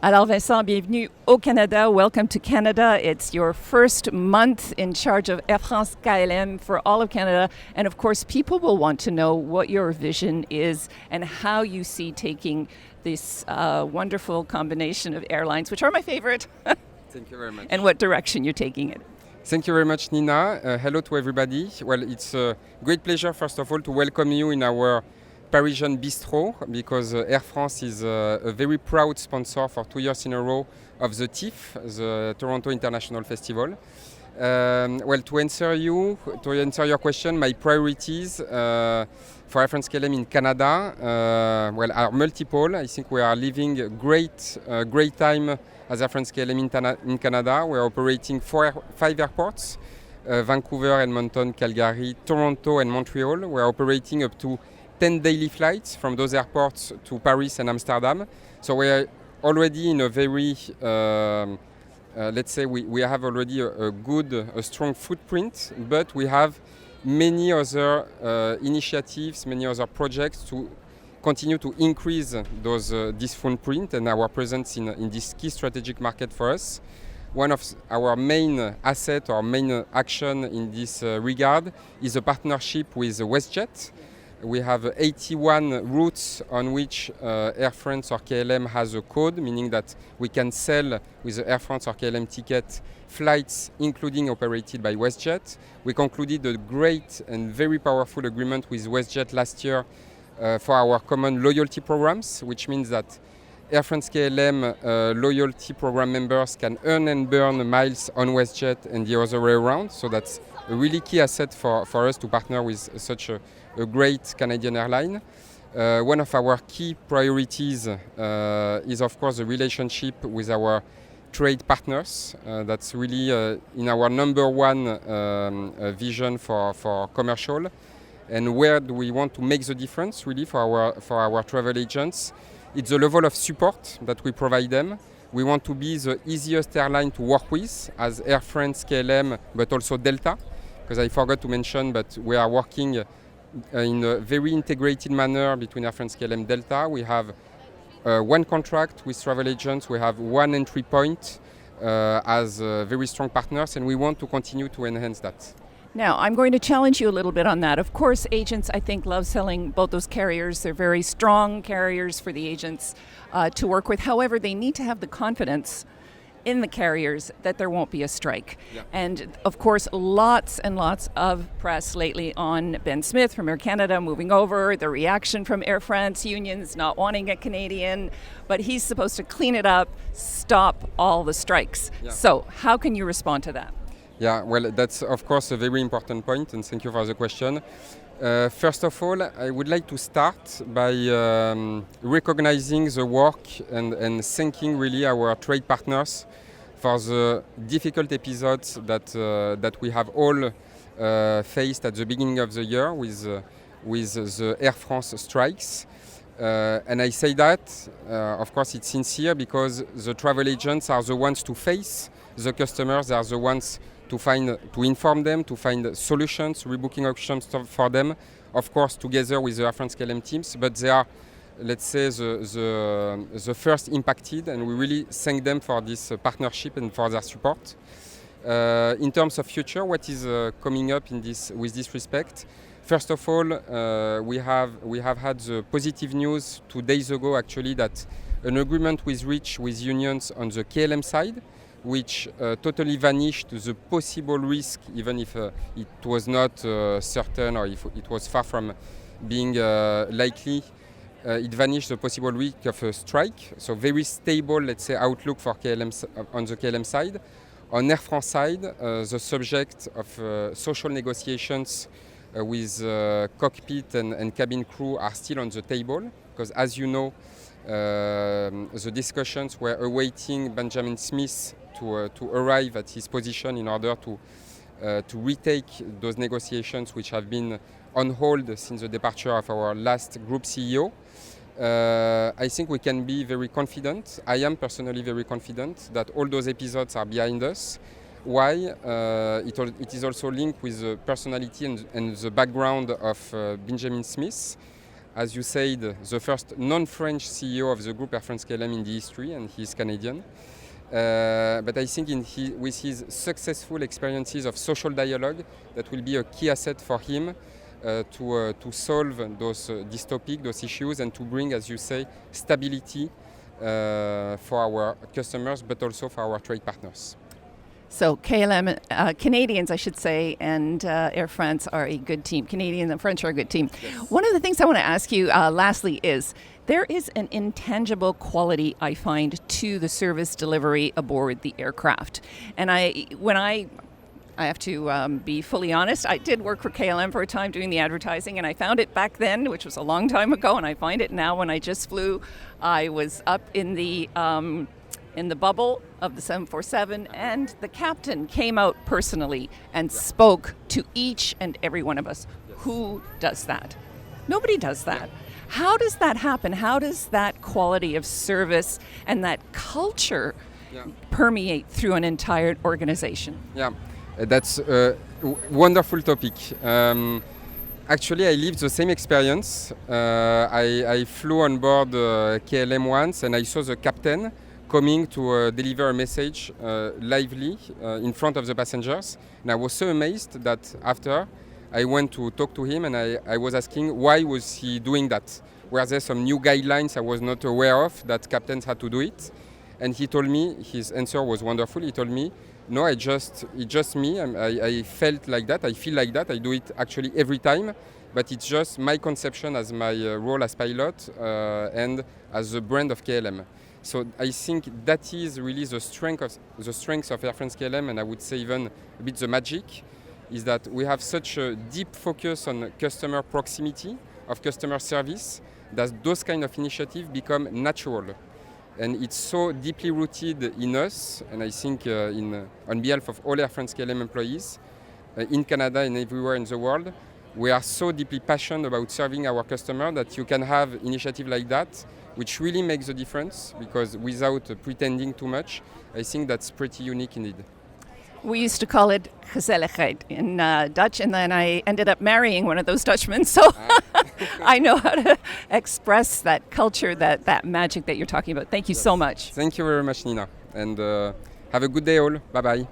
Alors Vincent, bienvenue au Canada. Welcome to Canada. It's your first month in charge of Air France KLM for all of Canada. And of course, people will want to know what your vision is and how you see taking this wonderful combination of airlines, which are my favorite, Thank you very much. and what direction you're taking it. Thank you very much, Nina. Hello to everybody. Well, it's a great pleasure, first of all, to welcome you in our Parisian bistro because Air France is a very proud sponsor for 2 years in a row of the TIFF, the Toronto International Festival. Well, to answer your question, my priorities for Air France KLM in Canada, are multiple. I think we are living a great time as Air France KLM in Canada. We are operating 5 airports: Vancouver, Edmonton, Calgary, Toronto, and Montreal. We are operating up to 10 daily flights from those airports to Paris and Amsterdam. So we are already in a very let's say we have already a strong footprint, but we have many other initiatives, many other projects to continue to increase this footprint and our presence in this key strategic market for us. One of our main asset or main action in this regard is a partnership with WestJet. We have 81 routes on which Air France or KLM has a code, meaning that we can sell with the Air France or KLM ticket flights including operated by WestJet. We concluded a great and very powerful agreement with WestJet last year for our common loyalty programs, which means that Air France KLM loyalty program members can earn and burn miles on WestJet and the other way around. So that's a really key asset for us to partner with such a great Canadian airline. One of our key priorities is, of course, the relationship with our trade partners. That's really in our number one vision for commercial. And where do we want to make the difference, really, for our travel agents? It's the level of support that we provide them. We want to be the easiest airline to work with as Air France, KLM, but also Delta, because I forgot to mention, but we are working in a very integrated manner between Air France, KLM, and Delta. We have one contract with travel agents. We have one entry point as very strong partners, and we want to continue to enhance that. Now, I'm going to challenge you a little bit on that. Of course, agents, I think, love selling both those carriers. They're very strong carriers for the agents to work with. However, they need to have the confidence in the carriers that there won't be a strike. Yeah. And, of course, lots and lots of press lately on Ben Smith from Air Canada moving over, the reaction from Air France unions not wanting a Canadian, but he's supposed to clean it up, stop all the strikes. Yeah. So how can you respond to that? Yeah, well, that's of course a very important point, and thank you for the question. First of all, I would like to start by recognizing the work and thanking really our trade partners for the difficult episodes that we have all faced at the beginning of the year with the Air France strikes. And I say that, of course, it's sincere because the travel agents are the ones to face the customers. They are the ones to inform them, to find solutions, rebooking options for them, of course, together with the Air France KLM teams. But they are, let's say, the first impacted, and we really thank them for this partnership and for their support. In terms of future, what is coming up with this respect? First of all, we have had the positive news 2 days ago, actually, that an agreement was reached with unions on the KLM side, which totally vanished the possible risk, even if it was not certain or if it was far from being likely. It vanished the possible risk of a strike. So very stable, let's say, outlook for KLM on the KLM side. On Air France side, the subject of social negotiations with cockpit and cabin crew are still on the table, because as you know, the discussions were awaiting Benjamin Smith to arrive at his position in order to retake those negotiations which have been on hold since the departure of our last group CEO. I think we can be very confident. I am personally very confident that all those episodes are behind us. Why? It is also linked with the personality and the background of Benjamin Smith. as you said, the first non-French CEO of the group Air France KLM in the history, and he's Canadian. But I think with his successful experiences of social dialogue, that will be a key asset for him to solve these topics, those issues, and to bring, as you say, stability for our customers, but also for our trade partners. So KLM, Canadians, I should say, and Air France are a good team. Canadians and French are a good team. Yes. One of the things I want to ask you lastly is, there is an intangible quality, I find, to the service delivery aboard the aircraft. And I have to be fully honest, I did work for KLM for a time doing the advertising, and I found it back then, which was a long time ago, and I find it now when I just flew. I was up in the bubble of the 747, and the captain came out personally and spoke to each and every one of us. Yes. Who does that? Nobody does that. Yeah. How does that happen? How does that quality of service and that culture permeate through an entire organization? Yeah, that's a wonderful topic. Actually, I lived the same experience. I flew on board KLM once, and I saw the captain coming to deliver a message lively in front of the passengers. And I was so amazed that after I went to talk to him, and I was asking why was he doing that? Were there some new guidelines I was not aware of that captains had to do it? And he told me, his answer was wonderful. He told me, no, it's just me. I felt like that. I feel like that. I do it actually every time. But it's just my conception as my role as pilot and as the brand of KLM. So I think that is really the strength of Air France KLM, and I would say even a bit the magic, is that we have such a deep focus on customer proximity, of customer service, that those kind of initiatives become natural. And it's so deeply rooted in us, and I think on behalf of all Air France KLM employees, in Canada and everywhere in the world, we are so deeply passionate about serving our customer that you can have initiative like that, which really makes a difference, because without pretending too much, I think that's pretty unique indeed. We used to call it gezelligheid in Dutch, and then I ended up marrying one of those Dutchmen, so I know how to express that culture, that magic that you're talking about. Thank you so much. Thank you very much, Nina, and have a good day all. Bye-bye.